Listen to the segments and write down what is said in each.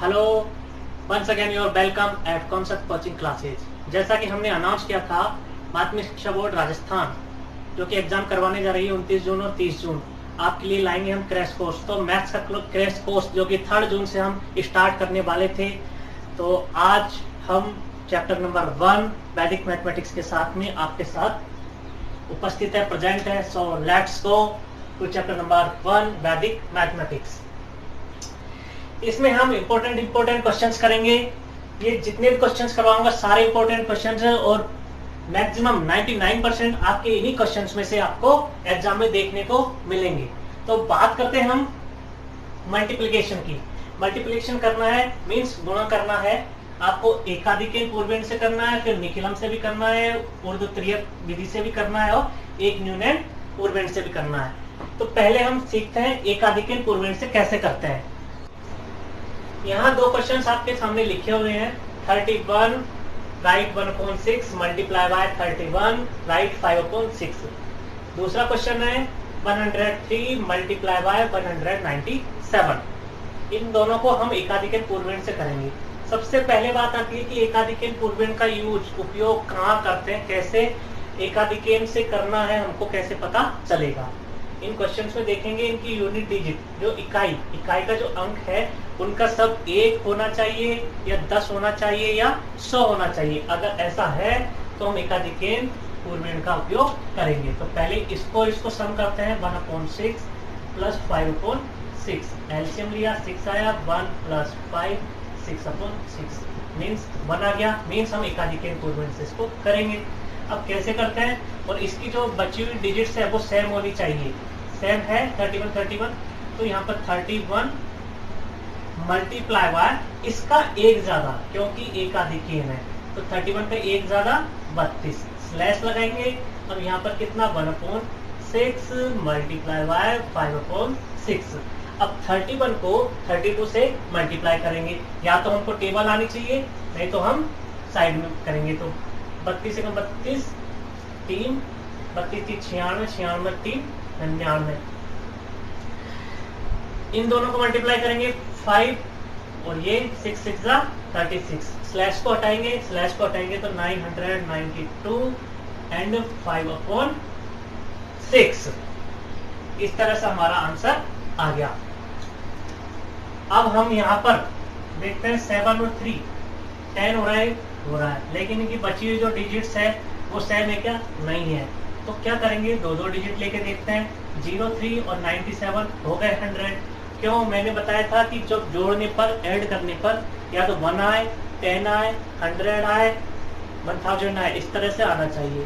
Hello, once again your welcome at concept coaching classes. जैसा कि हमने अनाउंस किया था, माध्यमिक शिक्षा बोर्ड राजस्थान जो कि एग्जाम करवाने जा रही है 29 जून और 30 जून, आपके लिए लाएंगे हम क्रैश कोर्स। तो मैथ्स का क्रैश कोर्स जो कि 3 जून से हम स्टार्ट करने वाले थे, तो आज हम चैप्टर नंबर 1 वैदिक मैथमेटिक्स के साथ में आपके साथ उपस्थित है, प्रेजेंट है। So let's go to chapter number 1 Vedic mathematics. इसमें हम इम्पोर्टेंट क्वेश्चंस करेंगे। ये जितने भी क्वेश्चंस करवाऊंगा सारे इम्पोर्टेंट क्वेश्चंस हैं और मैक्सिमम 99% आपके इन्हीं क्वेश्चंस में से आपको एग्जाम में देखने को मिलेंगे। तो बात करते हैं हम मल्टीप्लिकेशन की। मल्टीप्लिकेशन करना है मींस गुणा करना है। आपको एकाधिक पूर्वेण से करना है, फिर निखिलम से भी करना है, ऊर्ध्व त्रियक विधि से भी करना है और एक न्यूनन पूर्वेण से भी करना है। तो पहले हम सीखते हैं एकाधिक पूर्वेण से कैसे करते हैं। यहाँ दो क्वेश्चंस आपके सामने लिखे हुए हैं। 31 राइट 1/6 मल्टीप्लाई बाय 31 राइट 5/6। दूसरा क्वेश्चन है 103 मल्टीप्लाई बाय 197। इन दोनों को हम एकाधिक पूर्वेण से करेंगे। सबसे पहले बात आती है कि एकाधिक पूर्वेण का उपयोग कहाँ करते हैं, कैसे एकाधिक से करना है, हमको कैसे पता चलेगा। इन क्वेश्चंस में देखेंगे इनकी यूनिट डिजिट, जो इकाई का जो अंक है उनका सब 1 होना चाहिए या 10 होना चाहिए या 100 होना चाहिए। अगर ऐसा है तो हम एकाधिक पूर्वेण का उपयोग करेंगे। तो पहले इसको सम करते हैं। 1/6 प्लस 5/6, एलसीएम लिया 6 आया, 1 प्लस 5 6/6 मीन्स 1 आ गया। मीन्स हम एकाधिक पूर्वेण से इसको करेंगे। अब कैसे करते हैं, और इसकी जो बची हुई डिजिट्स है वो सेम होनी चाहिए। सेम है 31 तो यहाँ पर 31 मल्टीप्लाई बाय इसका एक ज्यादा, क्योंकि एकाधिक है तो 31 का एक ज्यादा 32 स्लैश लगाएंगे। अब यहाँ पर कितना 1/6 मल्टीप्लाई बाय 5/6। अब 31 को 32 से मल्टीप्लाई करेंगे। या तो हमको टेबल आनी चाहिए, नहीं तो हम साइड में करेंगे। तो 32 से 32 3 32 3 96 96 3 99। इन दोनों को मल्टीप्लाई करेंगे 5 और ये 6 6 36। स्लैश को हटाएंगे तो 992 एंड 5/6। इस तरह से हमारा आंसर आ गया। अब हम यहाँ पर देखते हैं 7 और 3 10 हो रहा है, लेकिन इनकी बची हुई जो डिजिट्स है वो सेम है क्या? नहीं है। तो क्या करेंगे, दो डिजिट लेके देखते हैं। 03 और 97 हो गए 100। क्यों? मैंने बताया था कि जब जोड़ने पर, ऐड करने पर या तो 1 आए, 10 आए, 100 आए, 1000 आए, इस तरह से आना चाहिए।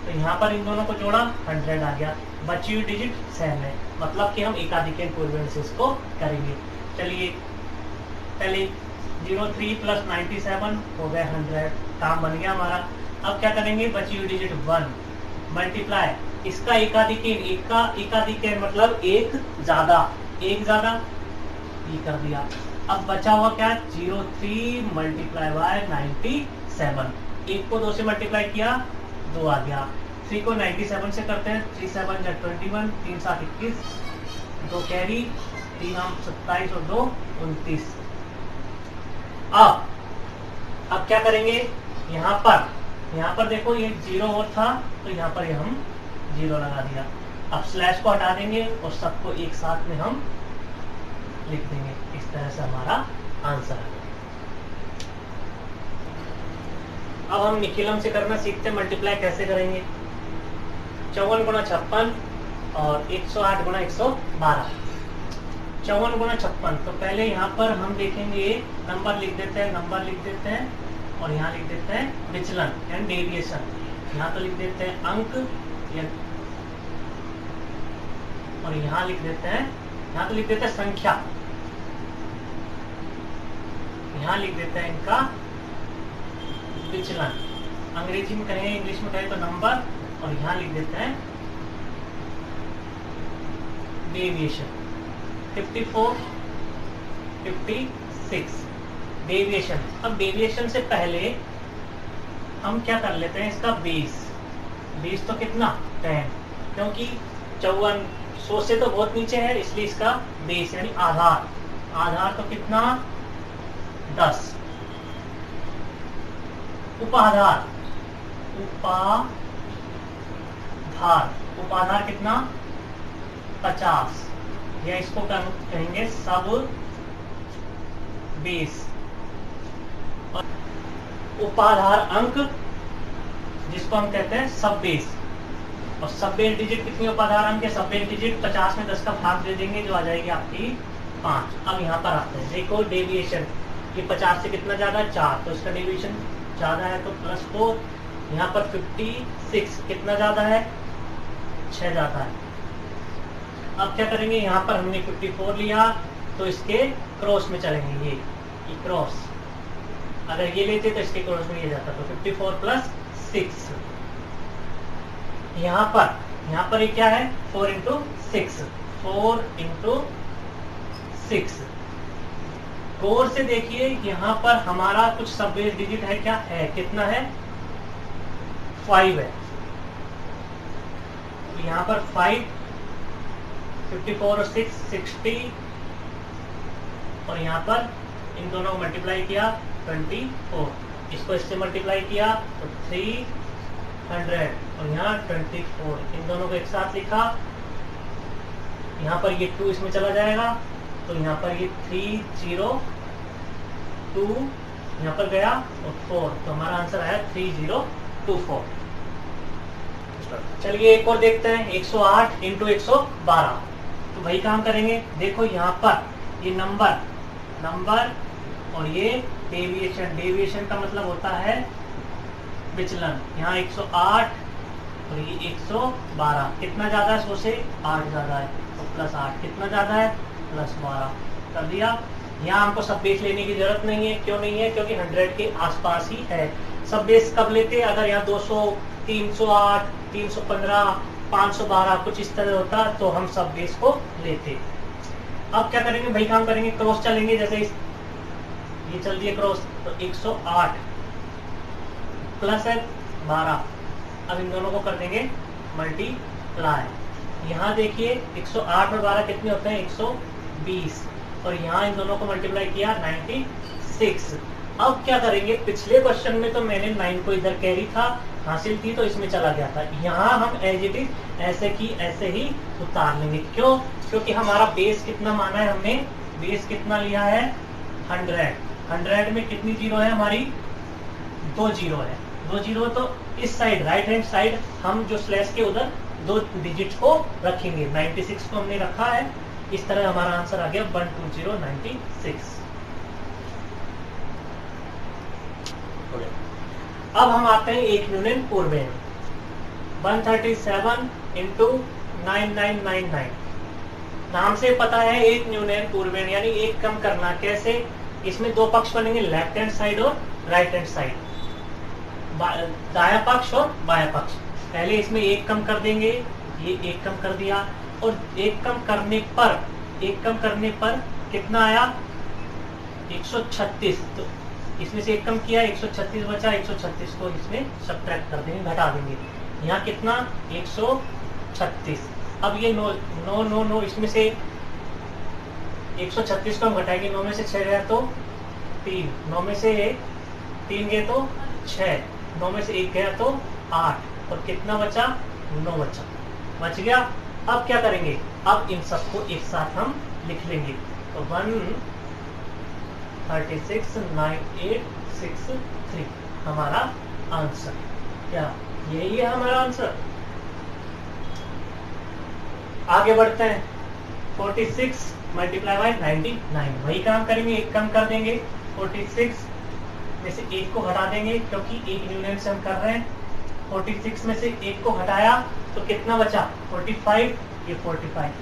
तो यहाँ पर इन दोनों को जोड़ा 100 आ गया। बची हुई डिजिट सेम है, मतलब कि हम एकाधिक पूर्वेण से इसको करेंगे। चलिए पहले 03 प्लस 97 हो गए 100, काम बन गया हमारा। अब क्या करेंगे, बची हुई डिजिट 1 मल्टीप्लाई इसका एकाधिक मतलब एक ज्यादा ये कर दिया। अब बचा हुआ क्या, 03 मल्टीप्लाई बाय 97। 1 को 2 से मल्टीप्लाई किया 2 आ गया। 3 को 97 से करते हैं, 3 7 जा 21, 3 7 21, 2 कैरी, 3 8 27 और 2 29। अब क्या करेंगे, यहाँ पर देखो ये 0 और था तो यहाँ पर हम 0 लगा दिया। अब स्लैश को हटा देंगे और सबको एक साथ में हम लिख देंगे। इस तरह से हमारा आंसर है। अब हम निखिलम से करना सीखते हैं। मल्टीप्लाई कैसे करेंगे, 54 गुणा 56 और 108 गुणा 112। 54 गुणा 56, तो पहले यहाँ पर हम देखेंगे, नंबर लिख देते हैं और यहाँ लिख देते हैं विचलन एंड डेविएशन। यहाँ तो लिख देते हैं अंक और यहाँ लिख देते हैं संख्या। यहाँ लिख देते हैं इनका विचलन। अंग्रेजी में कहें, इंग्लिश में कहें तो नंबर, और यहाँ लिख देते हैं डेविएशन। 54 56 डेविएशन। अब डेविएशन से पहले हम क्या कर लेते हैं, इसका बेस तो कितना 10, क्योंकि 54 100 से तो बहुत नीचे है, इसलिए इसका बेस यानी आधार तो कितना 10। उपाधार, उपाधार कितना 50, या इसको कहेंगे सब बेस। उपाधार अंक जिसको हम कहते हैं सब बेस, और सब बेस डिजिट कितनी उपाधार अंक है, सब बेस डिजिट 50 में 10 का भाग दे देंगे जो आ जाएगी आपकी 5। अब यहाँ पर आते हैं, देखो डेविएशन, ये 50 से कितना ज्यादा है 4, तो इसका डेविएशन ज्यादा है तो +4। यहाँ पर 56 कितना ज्यादा है 6 ज्यादा है। अब क्या करेंगे, यहाँ पर हमने 54 लिया तो इसके क्रॉस में चलेंगे, ये क्रॉस, अगर ये लेते तो इसके क्रॉस में ये जाता, तो 54 + 6। यहाँ पर ये क्या है 4 × 6, 4 × 6। गौर से देखिए यहाँ पर हमारा कुछ सब बेस डिजिट है, क्या है, कितना है 5 है। यहाँ पर 5, 54 और 6 60, और यहाँ पर इन दोनों को मल्टीप्लाई किया 24, इसको इससे मल्टीप्लाई किया तो 300, और यहाँ 24, इन दोनों को एक साथ लिखा। यहाँ पर ये 2 इसमें चला जाएगा तो यहाँ पर ये 302 यहाँ पर गया और 4, तो हमारा आंसर आया 3024। चलिए एक और देखते हैं, 108 × 112। तो वही काम करेंगे, देखो यहाँ पर ये नंबर और ये डेविएशन का मतलब होता है विचलन। यहाँ 108 और ये 112, कितना ज्यादा है 100 से 8 ज्यादा है, तो +8, कितना ज्यादा है +12 कर दिया। यहाँ हमको सब बेस लेने की जरूरत नहीं है, क्यों नहीं है, क्योंकि 100 के आसपास ही है। सब बेस कब लेते, अगर यहाँ 200, 308, 315, 512 कुछ इस तरह होता तो हम सब बेस को लेते। अब क्या करेंगे, वही काम करेंगे, क्रॉस चलेंगे, जैसे ये चल दिए क्रॉस, तो 108 प्लस है 12, अब इन दोनों को कर देंगे मल्टीप्लाई। यहाँ देखिए 108 और 12 कितने होते हैं 120, और यहाँ इन दोनों को मल्टीप्लाई किया 96। अब क्या करेंगे, पिछले क्वेश्चन में तो मैंने 9 को इधर कैरी था हासिल थी तो इसमें चला गया था, यहाँ हम एज इट इज ऐसे की ऐसे ही उतार लेंगे। क्यों, क्योंकि हमारा बेस कितना माना है हमने, बेस कितना लिया है 100। 100 में कितनी जीरो है हमारी, 2 जीरो है, 2 जीरो, तो इस साइड राइट हैंड साइड हम जो स्लैश के उधर 2 डिजिट को रखेंगे। 96 को हमने रखा है, इस तरह हमारा आंसर आ गया 12096। अब हम आते हैं एक यूनियन पूर्वेण, 137 × 9999। नाम से पता है एक यूनियन पूर्वेण यानी एक कम करना। कैसे, इसमें 2 पक्ष बनेंगे, लेफ्ट हैंड साइड और राइट हैंड साइड, दायां पक्ष और बायां पक्ष। पहले इसमें एक कम कर देंगे, ये एक कम कर दिया, और एक कम करने पर कितना आया 136, तो इसमें से एक कम किया 136 बचा, 136 को इसमें सब्ट्रैक्ट कर देंगे, घटा देंगे। यहाँ कितना 136। अब ये 9 इसमें से 136 को हम घटाएंगे, 9 में से 6 गया तो 3, 9 में से 3 गए तो 6, 9 में से 1 गया तो 8, और कितना बचा 9 बच गया। अब क्या करेंगे, अब इन सबको एक साथ हम लिख लेंगे, तो 1369863 हमारा आंसर। क्या यही है हमारा आंसर। आगे बढ़ते हैं, 46 × 99, वही काम करेंगे, एक कम कर देंगे, 46 में से 1 को हटा देंगे क्योंकि एक यूनियन से हम कर रहे हैं। 46 में से 1 को हटाया तो कितना बचा 45, ये 45,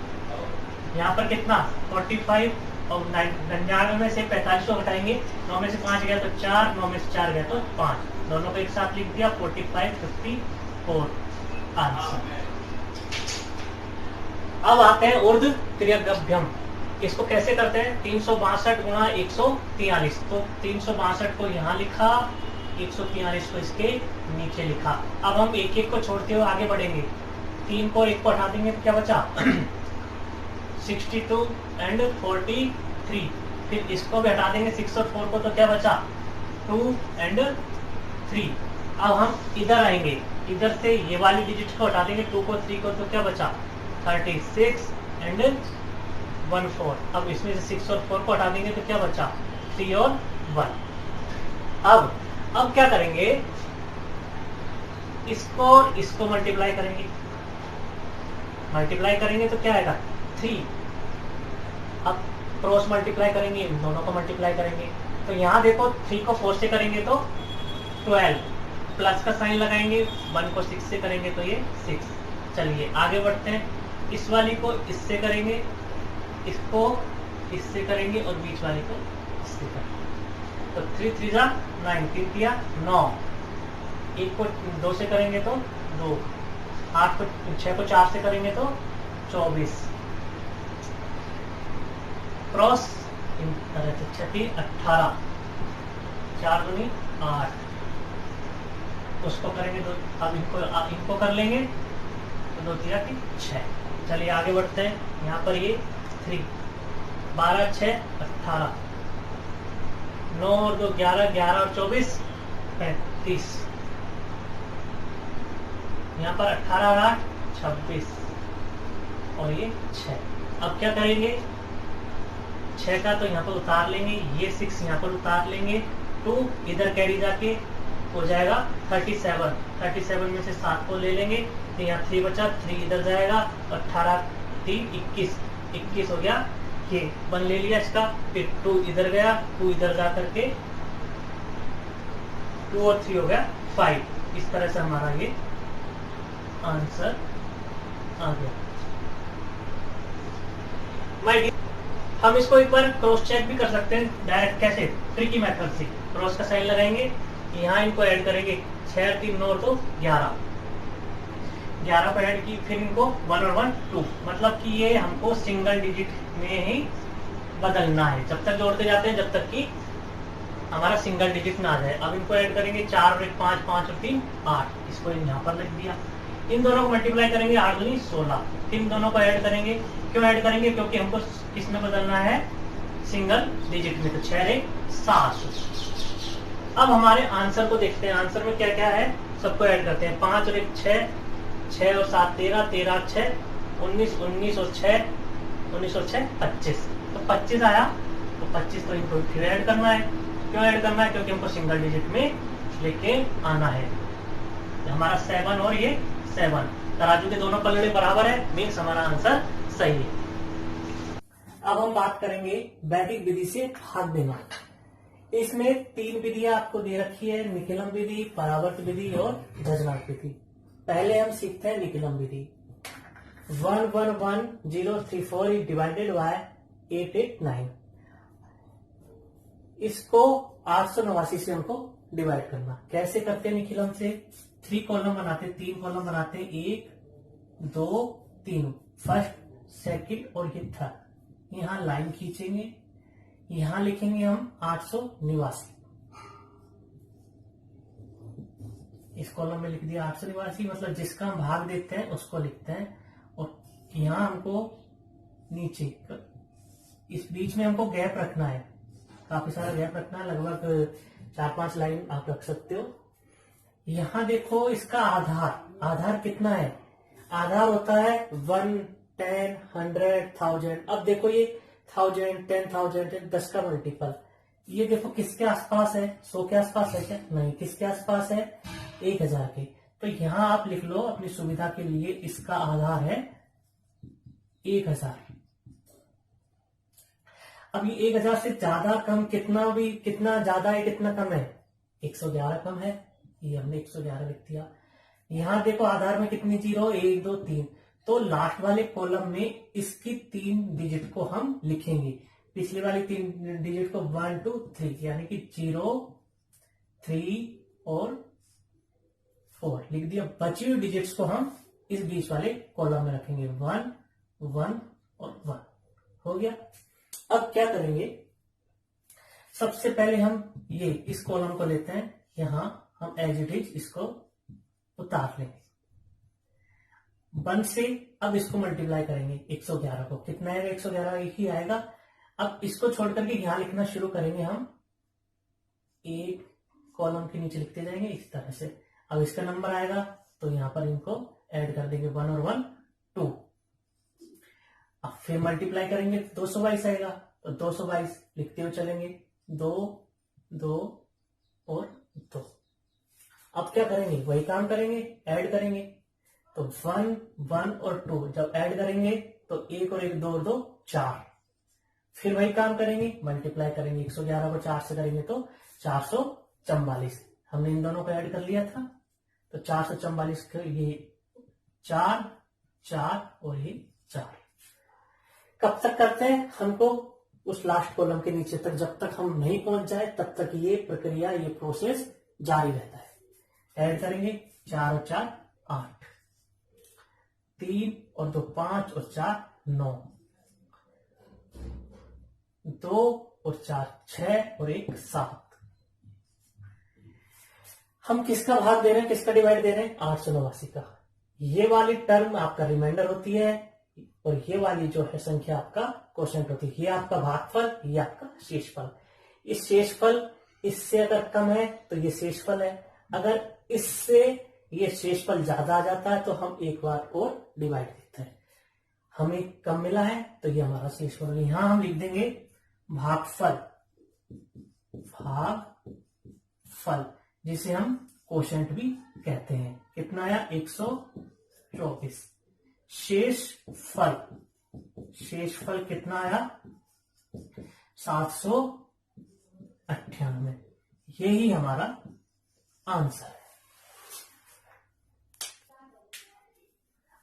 यहाँ पर कितना 45, और 99 में से 45 को हटाएंगे, 9 में से 5 गया तो 4, 9 में से 4 गया तो 5, दोनों को एक साथ लिख दिया 45 54 आंसर। अब आते हैं ऊर्ध्व त्रिगभ्यम। इसको कैसे करते हैं, 362 × 143, तो 362 को यहाँ लिखा, 143 को इसके नीचे लिखा। अब हम एक एक को छोड़ते हुए आगे बढ़ेंगे, 3 को और 1 को हटा देंगे तो क्या बचा 62 and 43, फिर इसको भी हटा देंगे 6 और 4 को, तो क्या बचा 2 एंड 3। अब हम इधर आएंगे, इधर से ये वाली डिजिट को हटा देंगे 2 को 3 को, तो क्या बचा 36 एंड 1 4। अब इसमें से 6 और 4 को हटा देंगे तो क्या बचा 3 और 1। अब क्या करेंगे, इसको मल्टीप्लाई करेंगे, तो क्या आएगा 3। अब क्रॉस मल्टीप्लाई करेंगे, इन दोनों को मल्टीप्लाई करेंगे, तो यहाँ देखो 3 को 4 से करेंगे तो 12, प्लस का साइन लगाएंगे, 1 को 6 से करेंगे तो ये 6। चलिए आगे बढ़ते हैं, इस वाली को इससे करेंगे, इसको इससे करेंगे और बीच वाले को इससे करेंगे, तो 3 3 जा 9, 3 किया 9, एक को 2 से करेंगे तो 2, 8 को 6 को 4 से करेंगे तो 24, क्रॉस 18, 4 दूनी 8, उसको करेंगे तो अब इनको कर लेंगे तो 2 3 6। चलिए आगे बढ़ते हैं, यहाँ पर ये 3, 12 6 18, 9 और 2 11, 11 और 24 35, यहाँ पर 18 और 8 26 और ये 6। अब क्या करेंगे, 6 का तो यहाँ पर उतार लेंगे, ये 6 यहाँ पर उतार लेंगे, 2 इधर कैरी जाके हो जाएगा 37 में से 7 को ले लेंगे तो यहाँ 3 बचा, 3 इधर जाएगा, 18 3 21 हो गया, ये 1 ले लिया इसका, फिर 2 इधर गया, 2 इधर जा करके 2 और 3 हो गया 5। इस तरह से हमारा ये आंसर आ गया। माय डियर, हम इसको एक बार क्रॉस चेक भी कर सकते हैं डायरेक्ट, कैसे, ट्रिकी मेथड से। क्रॉस का साइन लगाएंगे, यहाँ इनको ऐड करेंगे, 6 3 9 तो 11 को ऐड की, फिर इनको 1 और 1 2, मतलब कि ये हमको सिंगल डिजिट में ही बदलना है, जब तक जोड़ते जाते हैं जब तक कि हमारा सिंगल डिजिट ना आ जाए। अब इनको ऐड करेंगे, 4 और 1 5, 5 और 3 8, इसको यहाँ पर लिख दिया। इन दोनों को मल्टीप्लाई करेंगे, 8 दूनी 16, फिर इन दोनों को ऐड करेंगे, क्यों ऐड करेंगे, क्योंकि हमको किस में बदलना है, सिंगल डिजिट में, तो 6 रे 7। अब हमारे आंसर को देखते हैं, आंसर में क्या क्या है, सबको ऐड करते हैं, 5 और 1 6, 6 और 7 13, 13 और 6 19, 19 और 6 19 और 6 25, तो 25 आया, तो 25 तो इनको फिर ऐड करना है। क्यों ऐड करना है, क्योंकि हमको सिंगल डिजिट में लेके आना है। हमारा 7 और ये 7, तराजू के दोनों पलड़े बराबर है, मीन्स हमारा आंसर सही है। अब हम बात करेंगे वैदिक विधि से भाग देना। इसमें 3 विधियां आपको दे रखी है, निकिलम विधि, परावर्त विधि और गजनाथ विधि। पहले हम सीखते हैं निकिलम विधि। 111034 डिवाइडेड बाय 889, इसको 889 से हमको डिवाइड करना। कैसे करते हैं निकिलम से, 3 कॉलम बनाते, 3 कॉलम बनाते, 1 2 3, फर्स्ट सेकंड और ये थर्ड। यहाँ लाइन खींचेंगे, यहां लिखेंगे हम 889, इस कॉलम में लिख दिया 889, मतलब जिसका हम भाग देते हैं उसको लिखते हैं। और यहां हमको नीचे इस बीच में हमको गैप रखना है, काफी सारा गैप रखना है, लगभग 4-5 लाइन आप रख सकते हो। यहां देखो इसका आधार कितना है, आधार होता है 1 10 100 1000। अब देखो ये 1000 10,000 10 का मल्टीपल, ये देखो किसके आसपास है, 100 के आसपास है क्या, नहीं, किसके आसपास है 1000 के। तो यहां आप लिख लो अपनी सुविधा के लिए, इसका आधार है 1000। अब ये 1000 से ज्यादा कम कितना ज्यादा है कितना कम है, 111 कम है, ये हमने 111 लिख दिया। यहां देखो आधार में कितनी जीरो, 1 2 3, तो लास्ट वाले कॉलम में इसकी 3 डिजिट को हम लिखेंगे, पिछली वाली 3 डिजिट को 1 2 3, यानी कि 0 3 और 4 लिख दिया। बची हुई डिजिट्स को हम इस बीच वाले कॉलम में रखेंगे, 1 1 और 1 हो गया। अब क्या करेंगे, सबसे पहले हम ये इस कॉलम को लेते हैं, यहां हम एज इट इज इसको उतार लेंगे 1 से। अब इसको मल्टीप्लाई करेंगे 111 को, कितना आएगा 111 एक ही आएगा, अब इसको छोड़ करके यहां लिखना शुरू करेंगे हम, एक कॉलम के नीचे लिखते जाएंगे इस तरह से। अब इसका नंबर आएगा तो यहां पर इनको ऐड कर देंगे, 1 और 1 2। अब फिर मल्टीप्लाई करेंगे 222 आएगा, तो 222 लिखते हुए चलेंगे, 2 2 और 2। अब क्या करेंगे, वही काम करेंगे, ऐड करेंगे। तो 1 1 और 2 जब ऐड करेंगे तो 1 और 1 2 और 2 4। फिर वही काम करेंगे, मल्टीप्लाई करेंगे, 111 को 4 से करेंगे तो 444। हमने इन दोनों को ऐड कर लिया था, तो 444 का ये 4 4 और ये 4। कब तक करते हैं, हमको उस लास्ट कॉलम के नीचे तक, जब तक हम नहीं पहुंच जाए तब तक ये प्रक्रिया, ये प्रोसेस जारी रहता है। ऐड करेंगे, 4 और 4 8, 3 और 2 5 और 4 9, 2 और 4 6 और 1 7। हम किसका भाग दे रहे हैं, किसका डिवाइड दे रहे हैं, 889 का। ये वाली टर्म आपका रिमाइंडर होती है और ये वाली जो है संख्या आपका क्वोशिएंट होती है। ये आपका भागफल, ये आपका शेषफल। इस शेषफल इससे अगर कम है तो ये शेषफल है, अगर इससे ये शेषफल ज्यादा आ जाता है तो हम एक बार और डिवाइड देते हैं। हमें कम मिला है तो ये हमारा शेषफल। यहां हम लिख देंगे भागफल, भागफल जिसे हम क्वोशिएंट भी कहते हैं। कितना आया, 124। शेषफल, शेषफल कितना आया, 798। यही हमारा आंसर है।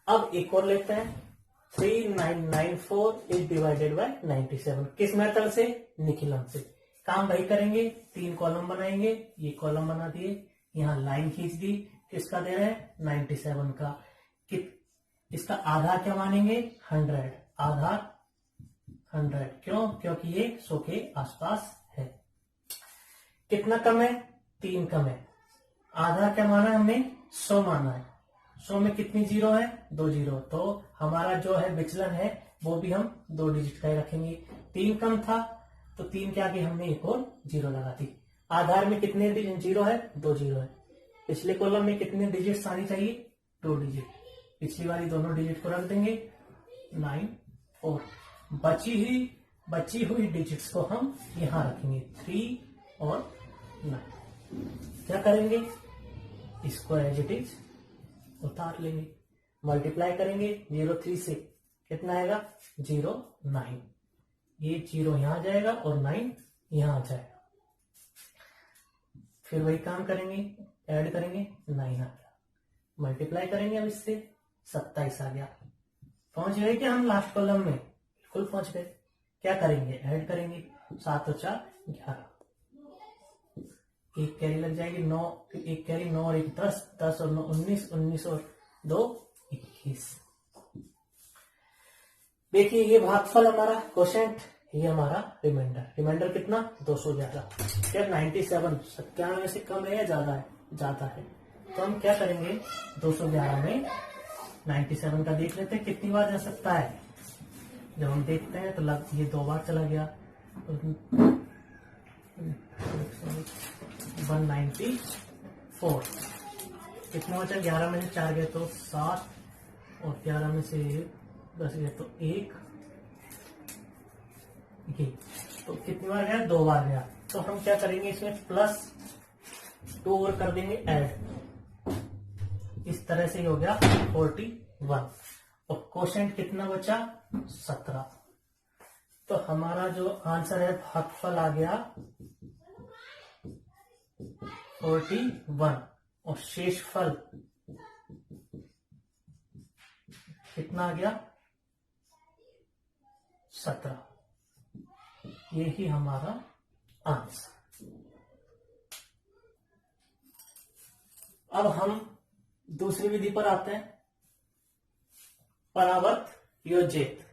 अब एक और लेते हैं, 3994 इज डिवाइडेड बाय 97। किस मेथड से, निखिलन से। काम वही करेंगे, 3 कॉलम बनाएंगे, ये कॉलम बना दिए, यहां लाइन खींच दी, किसका दे रहे हैं, 97 का। इसका आधार क्या मानेंगे, 100, आधार 100। क्यों, क्योंकि ये 100 के आसपास है। कितना कम है, 3 कम है। आधार क्या माना है हमने, 100 माना है। 100 में कितनी जीरो है, 2 जीरो। तो हमारा जो है विचलन है वो भी हम 2 डिजिट का ही रखेंगे। 3 कम था तो 3 के आगे हमने एक और जीरो लगा दी। आधार में कितने जीरो है, 2 जीरो है। पिछले कॉलम में कितने डिजिट आनी चाहिए, 2 डिजिट। पिछली वाली दोनों डिजिट को रख देंगे, 9 और बची हुई डिजिट्स को हम यहां रखेंगे, 3 और 9। क्या करेंगे, इसको एज इट इज उतार लेंगे, मल्टीप्लाई करेंगे 03 से, कितना आएगा, 09। ये 0 यहां आ जाएगा और 9 यहां आ जाएगा। फिर वही काम करेंगे, ऐड करेंगे, 9 आ गया। मल्टीप्लाई करेंगे अब इससे, 27 आ गया। पहुंच गए क्या हम लास्ट कॉलम में, बिल्कुल पहुंच गए। क्या करेंगे, ऐड करेंगे, 7 और 4 11, एक कैरी लग जाएगी, 9 एक कैरी, 9 और 1 10, 10 और 9 19, 19 और 2 21। देखिए ये भागफल हमारा क्वोशिएंट, ये हमारा रिमाइंडर। रिमाइंडर कितना, 211। क्या 97 97 से कम है या ज्यादा है, ज्यादा है। तो हम क्या करेंगे, 211 में 97 का देख लेते हैं कितनी बार जा सकता है। जब हम देखते हैं तो ये 2 बार चला गया, 194। कितना बचा, 11 में से 4 गए तो 7 और 11 में से 10 गए तो 1। ये तो कितनी बार गया, 2 बार गया। तो हम क्या करेंगे, इसमें +2 और कर देंगे ऐड। इस तरह से हो गया 41 और क्वोशिएंट कितना बचा, 17। तो हमारा जो आंसर है भागफल आ गया 41 और शेषफल कितना आ गया, 17। यही हमारा आंसर। अब हम दूसरी विधि पर आते हैं, परावर्त योजित।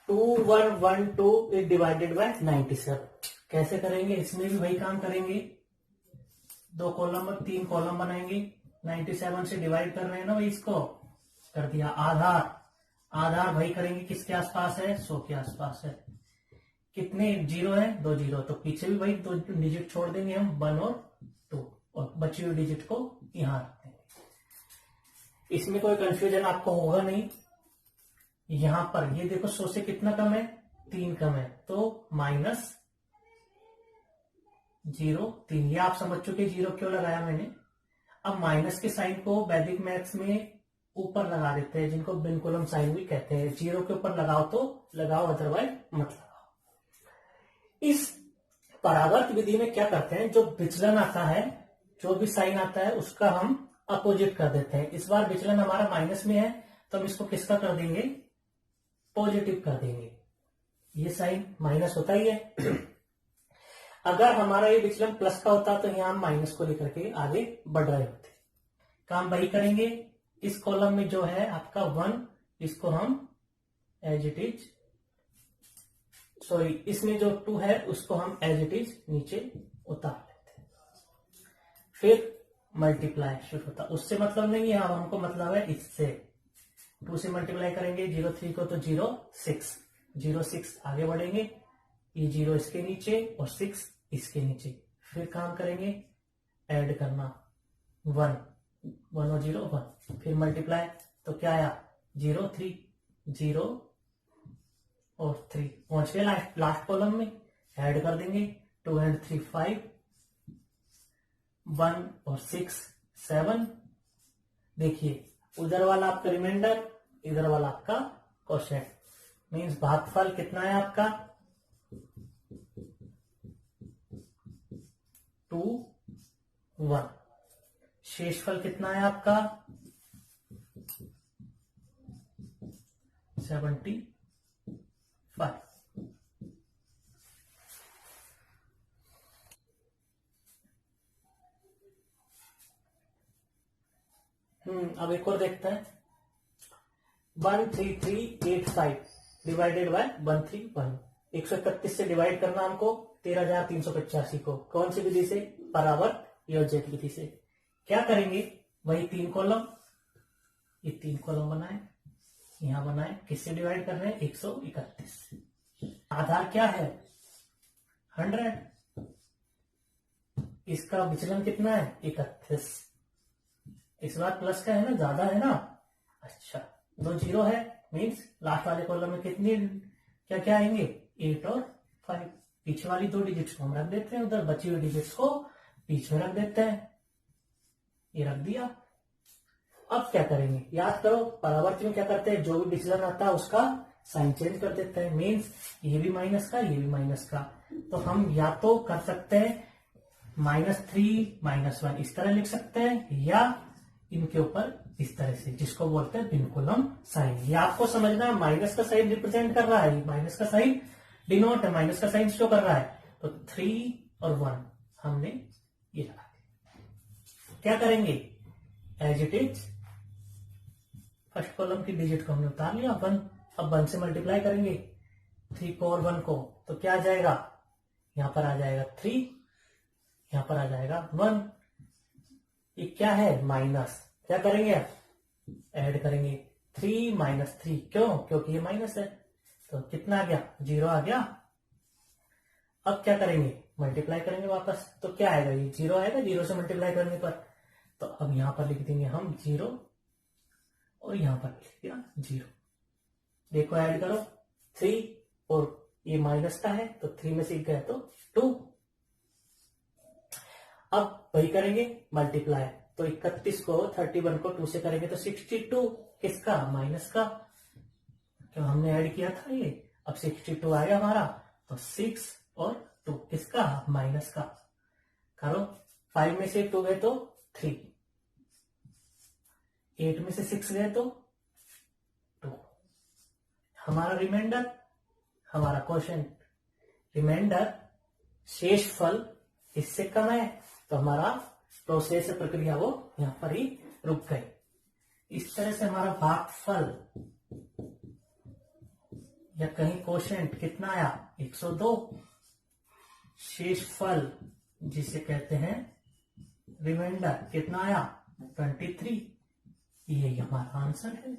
2112 इज डिवाइडेड बाय 97। कैसे करेंगे, इसमें भी वही काम करेंगे, 2 कॉलम और 3 कॉलम बनाएंगे। 97 से डिवाइड कर रहे हैं ना भाई, इसको कर दिया। आधार आधार वही करेंगे किसके आसपास है, 100 के आसपास है। कितने जीरो है, 2 जीरो, तो पीछे भी वही 2 डिजिट छोड़ देंगे हम, 1 और 2, और बची हुई डिजिट को यहां रख देंगे। इसमें कोई कंफ्यूजन आपको होगा नहीं। यहां पर ये देखो 100 से कितना कम है, 3 कम है, तो माइनस 0 3, ये आप समझ चुके जीरो क्यों लगाया मैंने। अब माइनस के साइन को वैदिक मैथ्स में ऊपर लगा देते हैं, जिनको विनकुलम साइन भी कहते हैं। जीरो के ऊपर लगाओ तो लगाओ, अदरवाइज मत लगाओ। इस परावर्त विधि में क्या करते हैं, जो विचलन आता है, जो भी साइन आता है उसका हम अपोजिट कर देते हैं। इस बार विचलन हमारा माइनस में है तो हम इसको किसका कर देंगे, पॉजिटिव कर देंगे। ये साइन माइनस होता ही है। अगर हमारा ये विचलन प्लस का होता तो यहां हम माइनस को लेकर के आगे बढ़ रहे होते। काम वही करेंगे। इस कॉलम में जो है आपका 1, इसको हम एज इट इज, सॉरी, इसमें जो 2 है उसको हम एज इट इज नीचे उतार लेते हैं। फिर मल्टीप्लाई शुरू होता, उससे मतलब नहीं है, अब हमको मतलब है इससे। 2 से मल्टीप्लाई करेंगे 03 को तो 06, 06 आगे बढ़ेंगे, ये 0 इसके नीचे और 6 इसके नीचे। फिर काम करेंगे ऐड करना, 1 और 0 1, फिर मल्टीप्लाई, तो क्या आया 0 3 0 और 3, पहुंच गए लास्ट कॉलम में। ऐड कर देंगे 2 and 3 5, 1 और 6 7। देखिए उधर वाला आपका रिमाइंडर, इधर वाला आपका क्वोशिएंट, मीन्स भागफल कितना है आपका 2 1। शेषफल कितना है आपका 75। अब एक और देखते हैं। 13385 डिवाइडेड बाय 131, 131 से डिवाइड करना हमको 13385 को। कौन सी विधि से, परावर्त योजक विधि से। क्या करेंगे, वही 3 कॉलम, ये 3 कॉलम बनाए, यहां बनाए, किससे डिवाइड कर रहे हैं 131। आधार क्या है 100, इसका विचलन कितना है 31। इस बार प्लस का है ना, ज्यादा है ना। अच्छा 2 जीरो है, मीन्स लास्ट वाले कॉलम में कितनी क्या क्या आएंगे 8 और 5। पीछे वाली 2 डिजिट्स को हम रख देते हैं उधर, बची हुई डिजिट्स को बीच में रख देते हैं। ये रख दिया। अब क्या करेंगे, याद करो परावर्त में क्या करते हैं, जो भी विचलन आता है उसका साइन चेंज कर देते हैं। मीन्स ये भी माइनस का, ये भी माइनस का। तो हम या तो कर सकते हैं -3 -1 इस तरह लिख सकते हैं, या इनके ऊपर इस तरह से, जिसको बोलते हैं विनकुलम साइन। ये आपको समझना है, माइनस का साइन रिप्रेजेंट कर रहा है, माइनस का साइन डिनोट है, माइनस का साइन शो कर रहा है। तो 3 और 1 हमने ये लगा दिया। क्या करेंगे, as it is first column की डिजिट को हमने उतार लिया 1। अब 1 से मल्टीप्लाई करेंगे 3 को और 1 को, तो क्या आ जाएगा, यहां पर आ जाएगा 3, यहां पर आ जाएगा 1। ये क्या है माइनस, क्या करेंगे ऐड करेंगे 3 - 3, क्यों, क्योंकि ये माइनस है। तो कितना आ गया 0 आ गया। अब क्या करेंगे, मल्टीप्लाई करेंगे वापस, तो क्या आएगा, ये 0 आएगा 0 से मल्टीप्लाई करने पर। तो अब यहां पर लिख देंगे हम 0 और यहां पर लिख दिया 0। देखो ऐड करो 3 और ये माइनस का है तो 3 में से गए तो 2। अब वही करेंगे मल्टीप्लाई, तो 31 को 31 को 2 से करेंगे तो 62, किसका, माइनस का, क्यों हमने ऐड किया था ये। अब 62 आ गया हमारा, तो 6 और 2 किसका, माइनस का। करो 5 में से 2 गए तो 3, 8 में से 6 गए तो 2। हमारा रिमाइंडर, हमारा क्वोशिएंट, रिमाइंडर शेषफल इससे कम है, तो हमारा प्रोसेस प्रक्रिया वो यहां पर ही रुक गई। इस तरह से हमारा भागफल या कहीं क्वोशिएंट कितना आया 102, शेषफल जिसे कहते हैं रिमाइंडर कितना आया 23। ये हमारा आंसर है।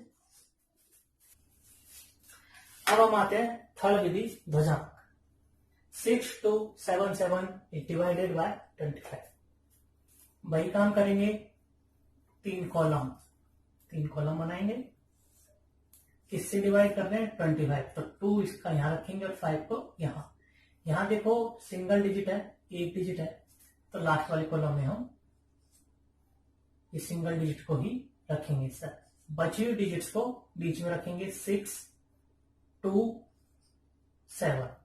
अब हम आते हैं थर्ड विधि ध्वजांक। 6 2 7 7 divided by 25। वही काम करेंगे, तीन कॉलम बनाएंगे। किससे डिवाइड कर रहे हैं? 25। तो 2 इसका यहां रखेंगे और 5 को यहां देखो सिंगल डिजिट है, एक डिजिट है, तो लास्ट वाले कॉलम में हम इस सिंगल डिजिट को ही रखेंगे सर। बची हुई डिजिट्स को बीच में रखेंगे। 6 2 7।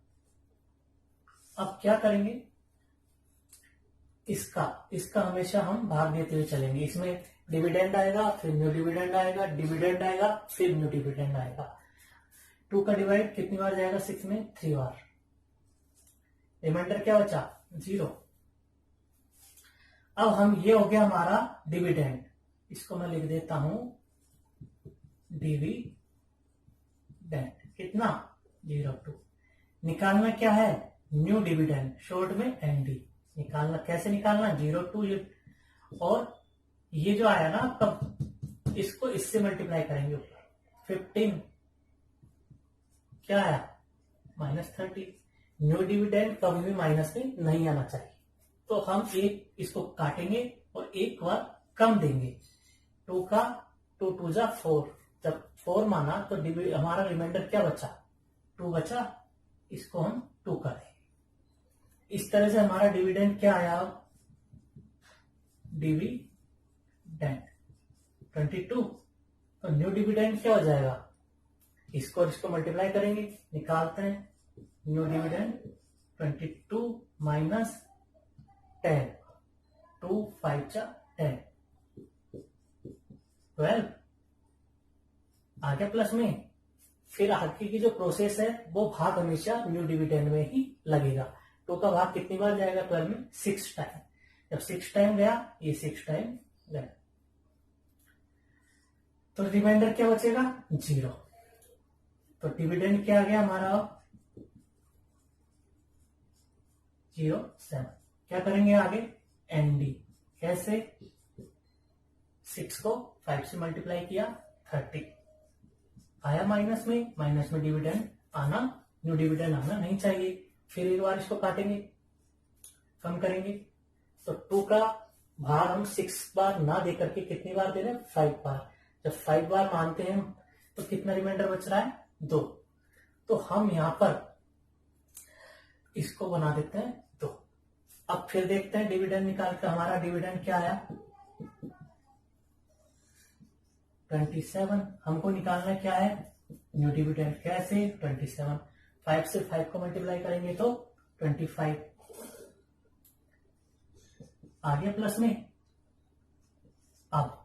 अब क्या करेंगे, इसका हमेशा हम भाग देते हुए चलेंगे। इसमें डिविडेंड आएगा, फिर न्यू डिविडेंड आएगा, डिविडेंड आएगा, फिर न्यू डिविडेंड आएगा। 2 का डिवाइड कितनी बार जाएगा? 6 में 3 बार। रिमाइंडर क्या बचा? 0। अब हम, ये हो गया हमारा डिविडेंड, इसको मैं लिख देता हूं डिविडेंड। कितना? 0 2। निकालना क्या है? न्यू डिविडेंड, शॉर्ट में एनडी निकालना। कैसे निकालना? 0 2, और ये जो आया ना आपका, इसको इससे मल्टीप्लाई करेंगे ऊपर। 15 क्या आया? -30। न्यू डिविडेंड कभी भी माइनस में नहीं आना चाहिए, तो हम एक इसको काटेंगे और एक बार कम देंगे। 2 का 2 2 जा 4। जब 4 माना तो हमारा रिमाइंडर क्या बचा? 2 बचा। इसको हम 2 कर देंगे। इस तरह से हमारा डिविडेंड क्या आया? डिविडेंड 22। तो न्यू डिविडेंड क्या हो जाएगा? इसको मल्टीप्लाई करेंगे, निकालते हैं। न्यू डिविडेंड 22 माइनस 10, 2 5 जा 10, 12 आ गया प्लस में। फिर आगे की जो प्रोसेस है वो भाग हमेशा न्यू डिविडेंड में ही लगेगा। 2 का भाग कितनी बार जाएगा? 12 में 6 टाइम। जब 6 टाइम गया, ये 6 टाइम गया, तो रिमाइंडर क्या बचेगा? 0। तो डिविडेंड क्या आ गया हमारा? 0 7। क्या करेंगे आगे? एनडी। कैसे? 6 को 5 से मल्टीप्लाई किया, 30 आया माइनस में डिविडेंड आना, न्यू डिविडेंड आना नहीं चाहिए। फिर एक बार इसको काटेंगे, कम करेंगे। तो 2 का भाग हम 6 बार ना देकर के कितनी बार दे रहे हैं? 5 बार। जब 5 बार मानते हैं तो कितना रिमाइंडर बच रहा है? 2। तो हम यहां पर इसको बना देते हैं 2। अब फिर देखते हैं डिविडेंड निकाल कर हमारा डिविडेंड क्या आया? 27। हमको निकालना क्या है? New dividend. कैसे? 27। 5 से 5 को मल्टीप्लाई करेंगे तो 25 आ गया प्लस में। अब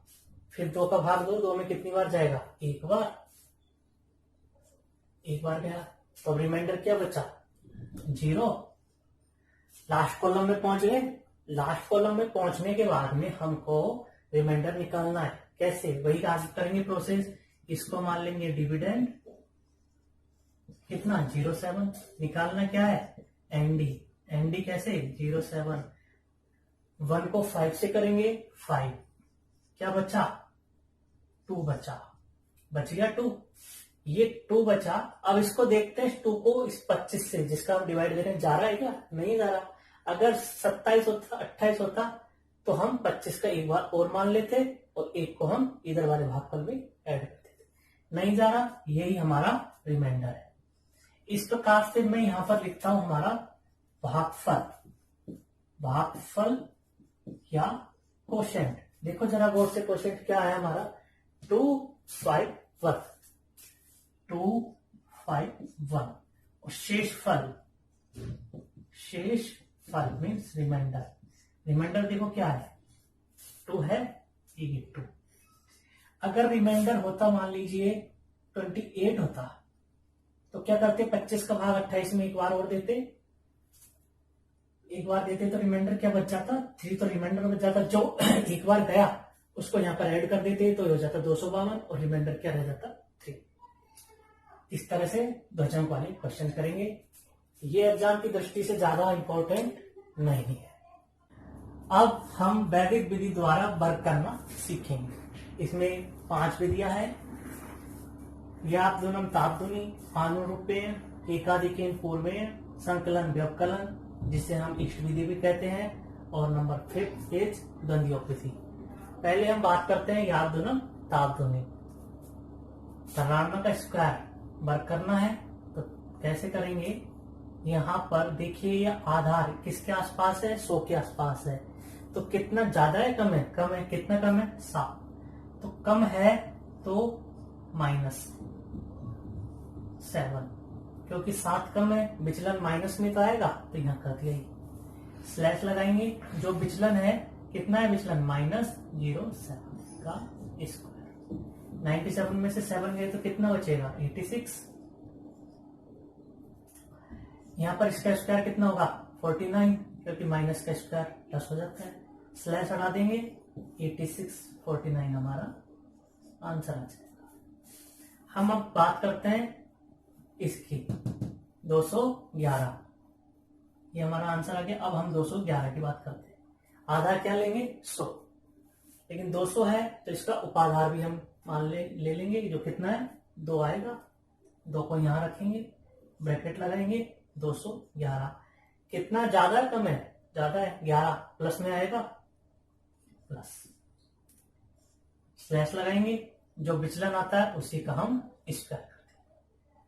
फिर 2 का भाग 2 में कितनी बार जाएगा? एक बार गया। तो रिमाइंडर क्या बचा? 0। लास्ट कॉलम में पहुंच गए। लास्ट कॉलम में पहुंचने के बाद में हमको रिमाइंडर निकालना है। कैसे? वही आगे करेंगे प्रोसेस। इसको मान लेंगे डिविडेंड, कितना? 07। निकालना क्या है? एनडी कैसे? 07। 1 को 5 से करेंगे, 5 क्या बचा? 2 बच गया 2। ये 2 बचा। अब इसको देखते हैं 2 को इस 25 से, जिसका हम डिवाइड दे रहे हैं, जा रहा है क्या? नहीं जा रहा। अगर 27 होता, 28 होता तो हम 25 का एक बार और मान लेते और एक को हम इधर वाले भागफल में ऐड कर देते। नहीं जा रहा, यही हमारा रिमाइंडर है। इस प्रकार से मैं यहां पर लिखता हूं हमारा भागफल या कोशेंट। देखो जरा गौर से, कोशेंट क्या है हमारा? 251। और शेषफल मीन्स रिमाइंडर देखो क्या है? 2 है, ये 2। अगर रिमाइंडर होता मान लीजिए 28 होता तो क्या करते? 25 का भाग 28 में एक बार और देते, तो रिमाइंडर क्या बच जाता? 3। तो रिमाइंडर बच जाता, जो एक बार गया उसको यहां पर ऐड कर देते तो हो जाता 252 और रिमाइंडर क्या रह जाता? 3। इस तरह से ध्वजांक वाले क्वेश्चन करेंगे। ये एग्जाम की दृष्टि से ज्यादा इंपॉर्टेंट नहीं है। अब हम वैदिक विधि द्वारा वर्क करना सीखेंगे। इसमें 5 विधियां हैं। याप दुनम ताप दुनी अनुरूपेण एकाधिकेन पूर्वेण संकलन व्यवकलन, जिसे हम इष्ट विधि भी कहते हैं। और नंबर 5 इज द्वंद्वोपति। पहले हम बात करते हैं याप दुनम ताप दुनी। ऋणात्मक का स्क्वायर वर्क करना है तो कैसे करेंगे? यहाँ पर देखिए ये आधार किसके आसपास है? 100 के आसपास है। तो कितना ज्यादा है कम है? कम है। कितना कम है? 7। तो कम है तो -7, क्योंकि 7 कम है, विचलन माइनस में तो आएगा, तो यहाँ कर दिया स्लैश लगाएंगे। जो विचलन है कितना है? विचलन -0.7 का स्क्वायर। 97 में से 7 गए तो कितना बचेगा? 86। यहाँ पर इसका स्क्वायर कितना होगा? 49, क्योंकि माइनस का स्क्वायर प्लस हो जाता है। स्लैश हटा देंगे, 86 49 हमारा आंसर आ जाएगा। हम अब बात करते हैं इसकी 211। ये हमारा आंसर आ गया। अब हम 211 की बात करते हैं। आधार क्या लेंगे? 100, लेकिन 200 है तो इसका उपाधार भी हम मान ले लेंगे। जो कितना है? 2 आएगा। 2 को यहां रखेंगे, ब्रैकेट लगाएंगे। 211 कितना ज्यादा कम है? ज्यादा है। 11 प्लस में आएगा, प्लस स्लैश लगाएंगे। जो विचलन आता है उसी का हम स्क्वायर करते हैं।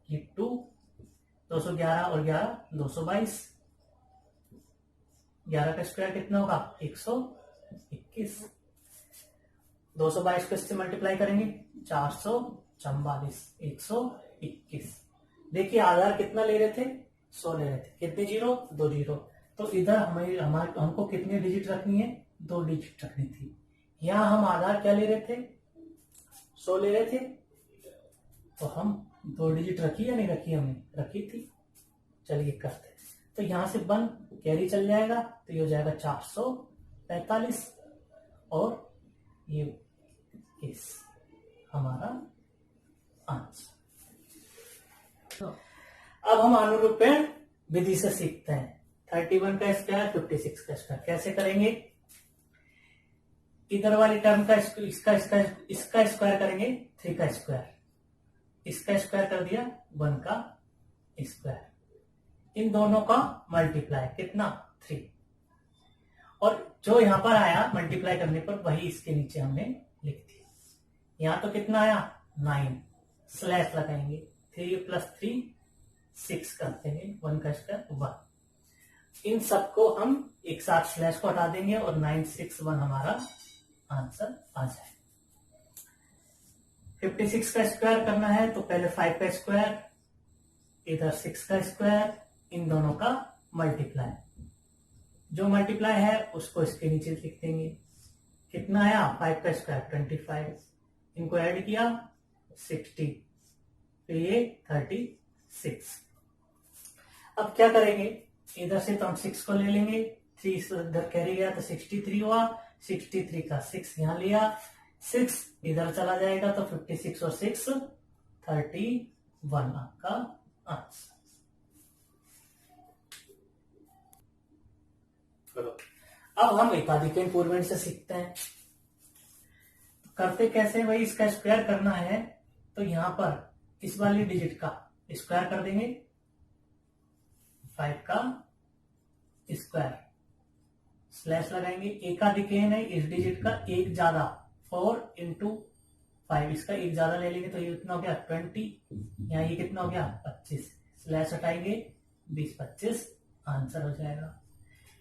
ये 211 और 11 222। 11 का स्क्वायर कितना होगा? 121। 222 को इससे मल्टीप्लाई करेंगे, 444। 121। देखिए आधार कितना ले रहे थे? 100 ले रहे थे। कितने जीरो? 2 जीरो। तो इधर हमको कितनी डिजिट रखनी है? 2 डिजिट रखनी थी। यहां हम आधार क्या ले रहे थे? 100 ले रहे थे, तो हम 2 डिजिट रखी या नहीं रखी? हमने रखी थी। चलिए करते हैं। तो यहां से 1 कैरी चल जाएगा, तो ये हो जाएगा 445 और ये इस हमारा आंसर। तो अब हम अनुरूपेण विधि से सीखते हैं। 31 का स्क्वायर 56 का स्क्वायर कैसे करेंगे? इधर वाली टर्म का इसका स्क्वायर करेंगे 3 का स्क्वायर, इसका स्क्वायर कर दिया 1 का स्क्वायर, इन दोनों का मल्टीप्लाई कितना? 3। और जो यहां पर आया मल्टीप्लाई करने पर वही इसके नीचे हमने लिख दिया। यहां तो कितना आया? 9। स्लैश लगाएंगे, 3 + 3 6 करते हैं। 1 का स्क्वायर 1। इन सबको हम एक साथ स्लैश को हटा देंगे और 961 हमारा आंसर आ जाए। 56 का स्क्वायर करना है तो पहले 5 का स्क्वायर, इधर 6 का स्क्वायर, इन दोनों का मल्टीप्लाई। जो मल्टीप्लाई है उसको इसके नीचे लिख देंगे। कितना आया? 5 का स्क्वायर 25, इनको ऐड किया 60, तो ये 36। अब क्या करेंगे? इधर से तो हम 6 को ले लेंगे, 3 इधर कैरी गया तो 63 हुआ। 63 का 6 यहां लिया, 6 इधर चला जाएगा तो 56 और 6 31 आपका आंसर। अब हम एकाधिकरण पूर्वेण से सीखते हैं। तो करते कैसे? वही इसका स्क्वायर करना है तो यहां पर इस वाली डिजिट का स्क्वायर कर देंगे, 5 का स्क्वायर, स्लैश लगाएंगे। एकाधिकरण है, इस डिजिट का एक ज्यादा 4 × 5, इसका एक ज्यादा ले लेंगे तो ये कितना हो गया? 20। यहाँ ये कितना हो गया? 25। स्लैश हटाएंगे, 20 25 आंसर हो जाएगा।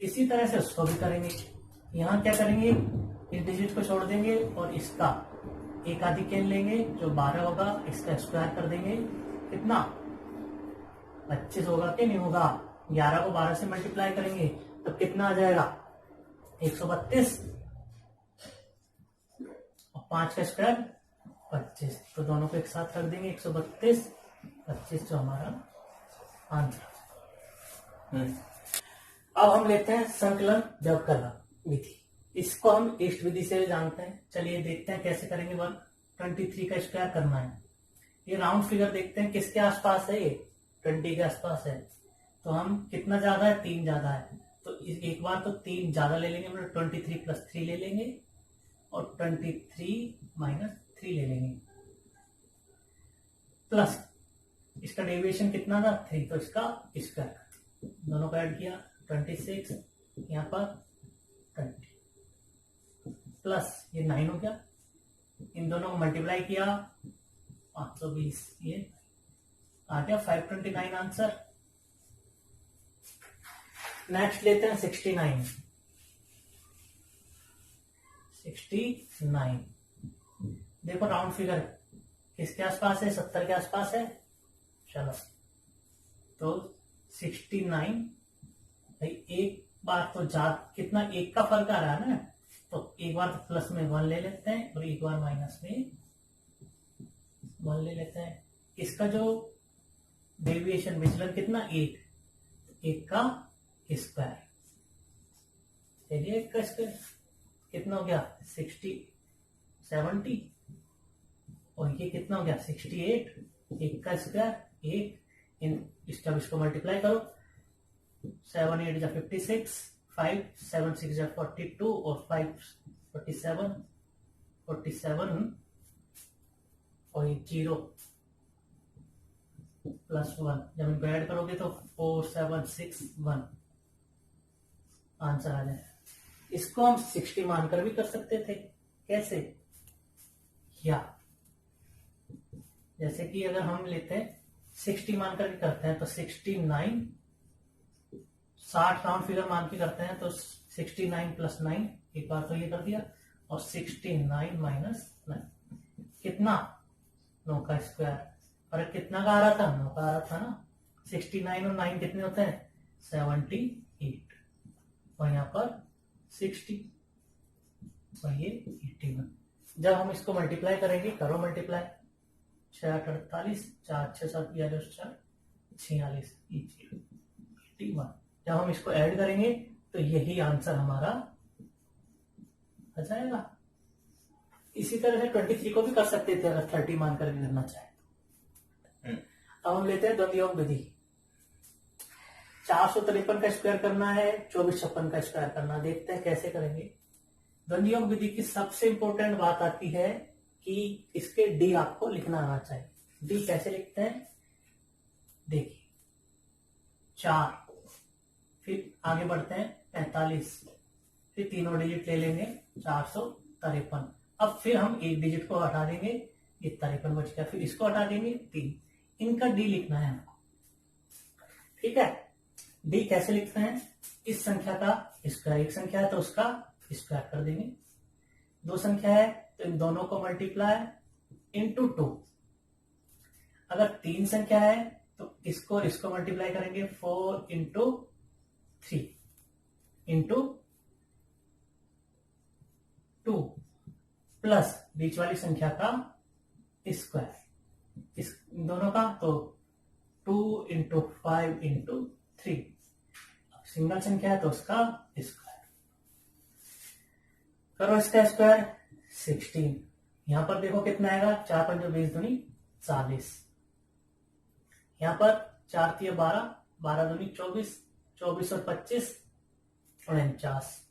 इसी तरह से उसको भी करेंगे। यहाँ क्या करेंगे? इस डिजिट को छोड़ देंगे और इसका एकाधिकरण लेंगे जो 12 होगा, इसका स्क्वायर कर देंगे। कितना? 25 होगा कि नहीं होगा? 11 को 12 से मल्टीप्लाई करेंगे तो कितना आ जाएगा? 132 और 5 का स्क्वायर 25, तो दोनों को एक साथ रख देंगे। 132 25 जो हमारा आंसर। अब हम लेते हैं संकलन व्यवकलन विधि। इसको हम इष्ट विधि से जानते हैं। चलिए देखते हैं कैसे करेंगे। 123 का स्क्वायर करना है। ये राउंड फिगर देखते हैं किसके आसपास है? ये 20 के आसपास है। तो हम कितना ज्यादा है? 3 ज्यादा है, तो एक बार तो 3 ज्यादा ले लेंगे, मतलब 23 + 3 ले लेंगे और 23 - 3 ले लेंगे। प्लस इसका डेविएशन कितना था 3, तो इसका स्क्वायर दोनों को ऐड किया 26, यहाँ पर 20 प्लस ये 9 हो गया, इन दोनों को मल्टीप्लाई किया 520, ये आ गया 529 आंसर। नेक्स्ट लेते हैं 69। देखो राउंड फिगर किसके आसपास है, 70 के आसपास है। चलो तो 69 भाई एक बार तो कितना एक का फर्क आ रहा है ना, तो एक बार तो प्लस में 1 ले लेते हैं और एक बार माइनस में 1 ले लेते हैं। इसका जो डेविएशन विचलन कितना 1, एक का स्क्वायर, चलिए एक का स्क्वायर कितना हो गया 70 और ये कितना हो गया 68, एक का स्क्वायर एक, इन इसको मल्टीप्लाई करो 7 8 जा 56, 5 7 6 जा 42 और 5 47 और ये 0 प्लस 1, जब इनको ऐड करोगे तो 4 7 6 1 आंसर आ जाएगा। इसको हम 60 मानकर भी कर सकते थे, कैसे, या जैसे कि अगर हम लेते हैं 60 मानकर भी करते हैं तो 69, 60 राउंड फिगर मान के करते हैं तो 69 प्लस 9, एक बार तो ये कर दिया, और 69 माइनस 9 कितना 9 का स्क्वायर, फर्क कितना का आ रहा था 9 का आ रहा था ना। 69 और 9 कितने होते हैं 78 और यहाँ पर 60 और ये 81। जब हम इसको मल्टीप्लाई करेंगे, करो मल्टीप्लाई, 6 8 48, 4 6 7 4 46 81। जब हम इसको ऐड करेंगे तो यही आंसर हमारा आ जाएगा। इसी तरह से 23 को भी कर सकते थे अगर 30 मानकर भी करना चाहे। अब हम लेते हैं द्वंद्व योग विधि। 453 का स्क्वायर करना है, 2456 का स्क्वायर करना, देखते हैं कैसे करेंगे। द्वंद्व योग विधि की सबसे इंपॉर्टेंट बात आती है कि इसके डी आपको लिखना आना चाहिए। डी कैसे लिखते हैं देखिए, 4, फिर आगे बढ़ते हैं 45, फिर तीनों डिजिट ले लेंगे 453। अब फिर हम एक डिजिट को हटा देंगे, ये 53 बच गया, फिर इसको हटा देंगे 3, इनका डी लिखना है हमको, ठीक है। डी कैसे लिखते हैं, इस संख्या का स्क्वायर, एक संख्या है तो उसका स्क्वायर कर देंगे, 2 संख्या है तो इन दोनों को मल्टीप्लाई इंटू 2, अगर 3 संख्या है तो इसको और इसको मल्टीप्लाई करेंगे 4 इंटू 3 इंटू 2 प्लस बीच वाली संख्या का स्क्वायर, इस दोनों का तो 2 इंटू 5 इंटू 3, सिंगल संख्या है तो उसका स्क्वायर, करो इसका स्क्वायर 16। यहां पर देखो कितना आएगा, 4 5 20 दूनी 40, यहां पर 4 3 12, 12 दूनी 24, 24 और 25 49,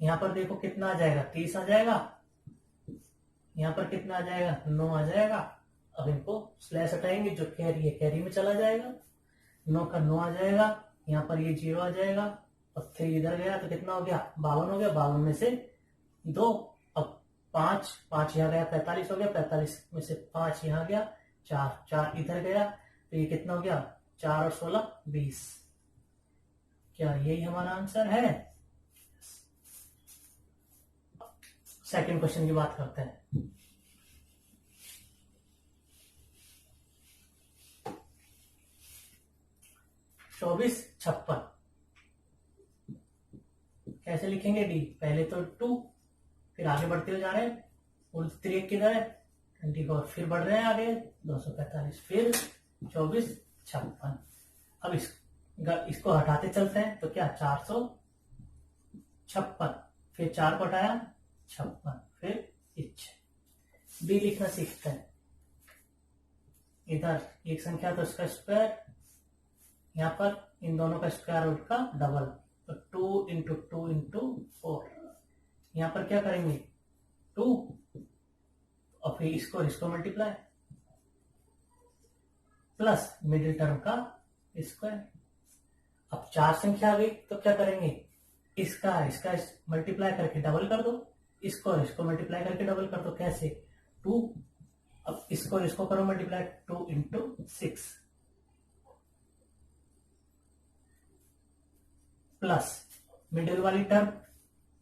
यहां पर देखो कितना आ जाएगा 30 आ जाएगा, यहां पर कितना आ जाएगा 9 आ जाएगा। अब इनको स्लैश हटाएंगे, जो कैरी है कैरी में चला जाएगा, 9 का 9 आ जाएगा, यहाँ पर ये 0 आ जाएगा और 3 इधर गया तो कितना हो गया 52 हो गया, 52 में से 2, अब 5 5 यहाँ गया 45 हो गया, 45 में से 5 यहाँ गया, 4 4 इधर गया तो ये कितना हो गया 4 और 16 20। क्या यही हमारा आंसर है। सेकंड क्वेश्चन की बात करते हैं। चौबीस 56 कैसे लिखेंगे डी, पहले तो 2, फिर आगे बढ़ते हुए जा रहे हैं, उल्टी तिरक किधर है 24, फिर बढ़ रहे हैं आगे 245, फिर 24 56। अब इसको हटाते चलते हैं तो क्या 456, फिर 4 को हटाया 56, फिर इच्छा बी लिखना सीखते हैं। इधर एक संख्या तो उसका स्क्वायर, यहाँ पर इन दोनों का स्क्वायर रूट का डबल, तो 2 इंटू 4, यहाँ पर क्या करेंगे 2 और फिर इसको और इसको मल्टीप्लाई प्लस मिडिल टर्म का स्क्वायर। अब 4 संख्या आ गई तो क्या करेंगे, इसका इसका मल्टीप्लाई करके डबल कर दो, इसको और इसको मल्टीप्लाई करके डबल कर दो। कैसे, 2, अब इसको और इसको करो मल्टीप्लाई, 2 इंटू 6 प्लस मिडिल वाली टर्म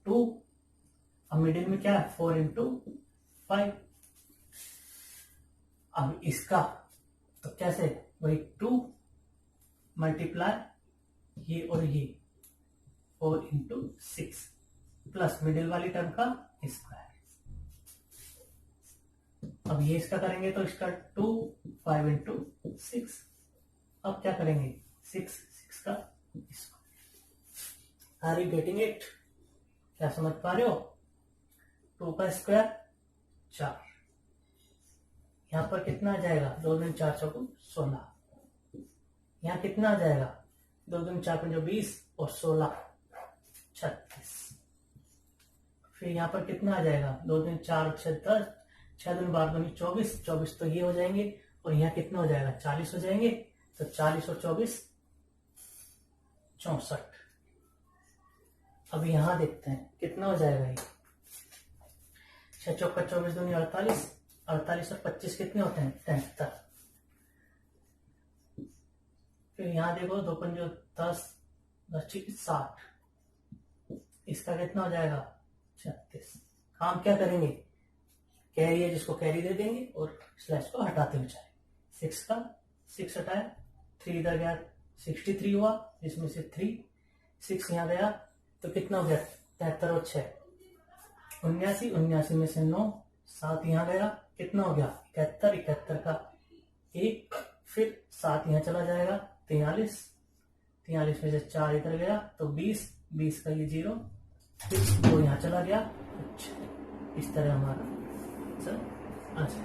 2, अब मिडिल में क्या है 4 इंटू 5। अब इसका तो कैसे, वही 2 मल्टीप्लाई ये और ये 4 इंटू 6 प्लस मिडिल वाली टर्म का स्क्वायर। अब ये इसका करेंगे तो इसका 2 5 इंटू 6। अब क्या करेंगे 6 का square. Are you getting it, क्या समझ पा रहे हो। 2 का स्क्वायर 4, यहां पर कितना आ जाएगा 2 दूनी 4 चौको 16, यहां कितना आ जाएगा 2 दूनी 4 पंजो 20 और 16 36। फिर यहां पर कितना आ जाएगा 2 दूनी 4 और 6 10, 6 दूनी 12 दूनी 24, 24 तो ये हो जाएंगे और यहाँ कितना हो जाएगा 40 हो जाएंगे। तो 40 और 24 64। अब यहां देखते हैं कितना हो जाएगा ये 6 चौका 24 दूनी 48, 48 और 25 कितने होते हैं 73। फिर यहां देखो 2 पंजो 10 10 60, इसका कितना हो जाएगा 36। काम क्या करेंगे, कैरी है जिसको कैरी दे देंगे और स्लैश को हटाते हुए जाए। 6 का 6 हटाया, 3 इधर गया 63 हुआ, जिसमें से 3 6 यहाँ गया तो कितना हो गया 73 और 6 79, 79 में से 9 7 यहाँ गया कितना हो गया 71, 71 का 1, फिर 7 यहाँ चला जाएगा 43, 43 में से 4 इधर गया तो 20, 20 का ये 0, फिर 2 यहाँ चला गया। अच्छा, इस तरह हमारा सर अच्छा।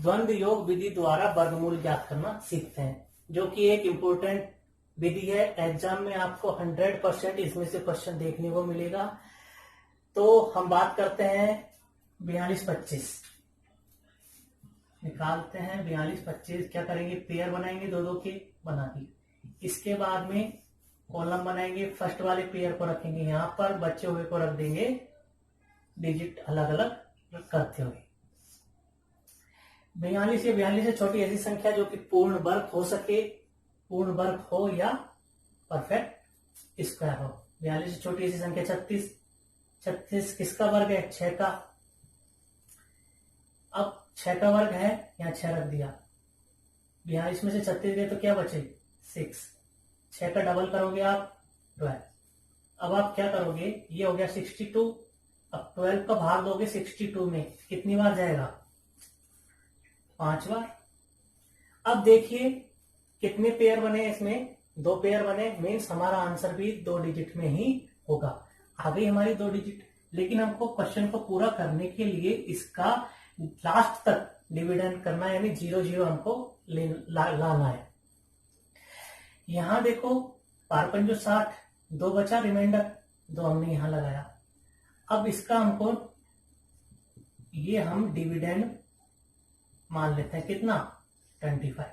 द्वंद्व योग विधि द्वारा वर्गमूल ज्ञात करना सीखते हैं, जो कि एक इम्पोर्टेंट विधि है। एग्जाम में आपको 100% इसमें से क्वेश्चन देखने को मिलेगा। तो हम बात करते हैं 42 25 निकालते हैं। 42 25 क्या करेंगे, पेयर बनाएंगे, दो दो के बना दी। इसके बाद में कॉलम बनाएंगे, फर्स्ट वाले पेयर को रखेंगे यहाँ पर, बचे हुए को रख देंगे डिजिट अलग अलग करते हुए। 42 या 42 से छोटी ऐसी संख्या जो कि पूर्ण वर्ग हो सके, पूर्ण वर्ग हो या परफेक्ट स्क्वायर हो। 42 से छोटी ऐसी संख्या 36, 36 किसका वर्ग है 6 का। अब 6 का वर्ग है, यहाँ 6 रख दिया। 42 में से 36 गए तो क्या बचे 6, 6 का डबल करोगे आप 12। अब आप क्या करोगे, ये हो गया 62, अब 12 का भाग दोगे 62 में, कितनी बार जाएगा 5 बार। अब देखिए कितने पेयर बने, इसमें 2 पेयर बने, मीन्स हमारा आंसर भी 2 डिजिट में ही होगा। आ गई हमारी 2 डिजिट, लेकिन हमको क्वेश्चन को पूरा करने के लिए इसका लास्ट तक डिविडेंड करना है, यानी 0 0 हमको लाना है। यहां देखो 12 पंजो 60, 2 बचा रिमाइंडर, 2 हमने यहां लगाया। अब इसका हमको ये हम डिविडेंड मान लेते हैं कितना 25।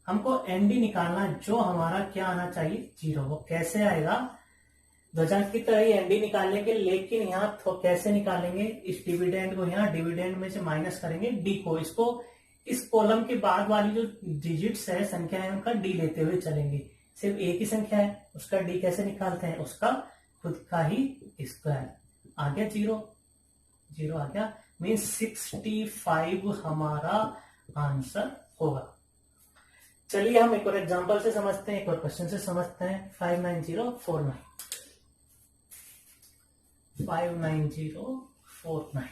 हमको एनडी निकालना, जो हमारा क्या आना चाहिए 0। वो कैसे आएगा, ध्वजांक की तरह ही एनडी निकालने के, लेकिन यहाँ तो कैसे निकालेंगे, इस डिविडेंड को यहाँ डिविडेंड में से माइनस करेंगे डी को, इसको इस कॉलम के बाद वाली जो डिजिट्स है संख्या है उनका डी लेते हुए चलेंगे। सिर्फ एक ही संख्या है, उसका डी कैसे निकालते हैं, उसका खुद का ही स्क्वायर। आ गया 0 0 आ गया, मीन 65 हमारा आंसर होगा। चलिए हम एक और एग्जांपल से समझते हैं, एक और क्वेश्चन से समझते हैं। 59049 59049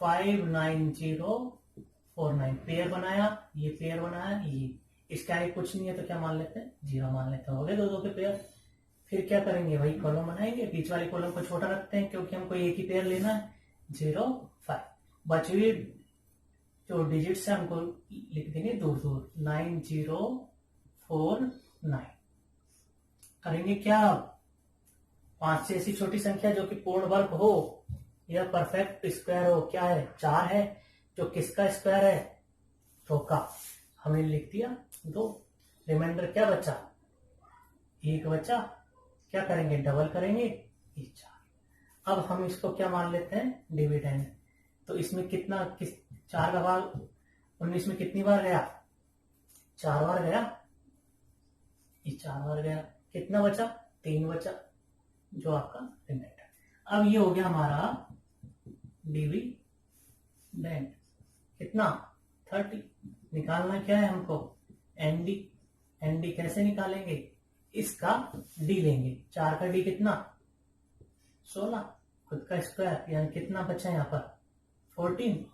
59049 पेयर बनाया, ये पेयर बनाया, ये इसका आगे कुछ नहीं है तो क्या मान लेते हैं 0 मान लेते हैं। हो गए 2 2 के पेयर। फिर क्या करेंगे, वही कॉलम बनाएंगे, बीच वाले कॉलम को छोटा रखते हैं क्योंकि हमको एक ही पेयर लेना है। 0 5 बची हुई जो डिजिट है हमको लिख देंगे दूर दूर 9049। करेंगे क्या? 5 से ऐसी छोटी संख्या जो कि पूर्ण वर्ग हो या परफेक्ट स्क्वायर हो, क्या है? 4 है, जो किसका स्क्वायर है? 2 का। हमने लिख दिया 2। रिमाइंडर क्या बचा? 1 बचा। क्या करेंगे? डबल करेंगे, ये 4। अब हम इसको क्या मान लेते हैं? डिविडेंड। तो इसमें कितना 4 का भाग 19 में कितनी बार गया? 4 बार गया। ये 4 बार गया। कितना बचा? 3 बचा, जो आपका रिमाइंडर। अब ये हो गया हमारा डिविडेंड। कितना? 30। निकालना क्या है हमको? एनडी। एनडी कैसे निकालेंगे? इसका डी लेंगे। 4 का डी कितना? 16। खुद का स्क्वायर यानी कितना बचा यहाँ पर? 14।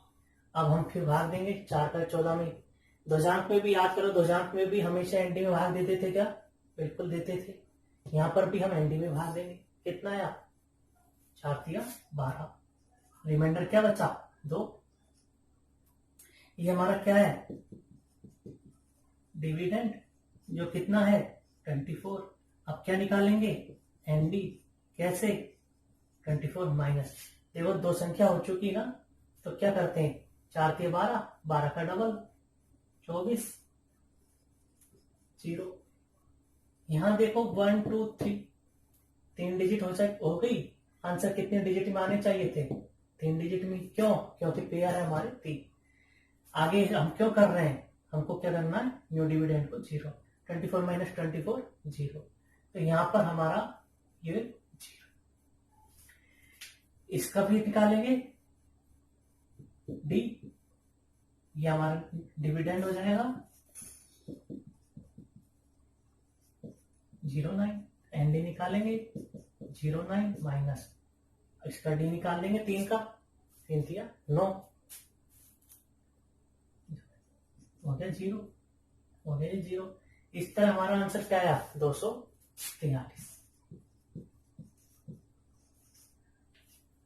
अब हम फिर भाग देंगे 4 का 14 में। दशमलव में भी याद करो, दशमलव में भी हमेशा एनडी में भाग देते थे क्या? बिल्कुल देते थे। यहाँ पर भी हम एनडी में भाग देंगे। कितना आया? 4 दिया 12। रिमाइंडर क्या बचा? 2। ये हमारा क्या है? डिविडेंड, जो कितना है? 24। अब क्या निकालेंगे? एनडी। कैसे? 24 माइनस। देखो 2 संख्या हो चुकी ना, तो क्या करते हैं? 4 के 12, 12 का डबल 24, 0। यहां देखो 1 2 3, 3 डिजिट हो गई। आंसर कितने डिजिट में आने चाहिए थे? 3 डिजिट में। क्यों? क्योंकि पेयर है हमारे 3। आगे हम क्यों कर रहे हैं? हमको क्या करना है? न्यू डिविडेंड को 0। 24 माइनस 24 0। तो यहां पर हमारा ये 0। इसका भी निकालेंगे डी। ये हमारा डिविडेंड हो जाएगा 09। एनडी निकालेंगे 09 माइनस इसका डी निकाल लेंगे 3 का। 3 दिया 9, हो गया 0। हो गया 0। इस तरह हमारा आंसर क्या आया? 243।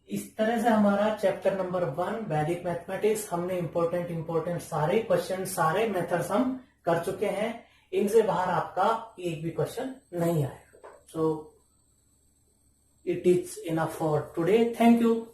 इस तरह से हमारा चैप्टर नंबर 1 वैदिक मैथमेटिक्स, हमने इंपॉर्टेंट सारे क्वेश्चन, सारे मेथड्स हम कर चुके हैं। इनसे बाहर आपका एक भी क्वेश्चन नहीं आएगा। So it is enough for today. Thank you.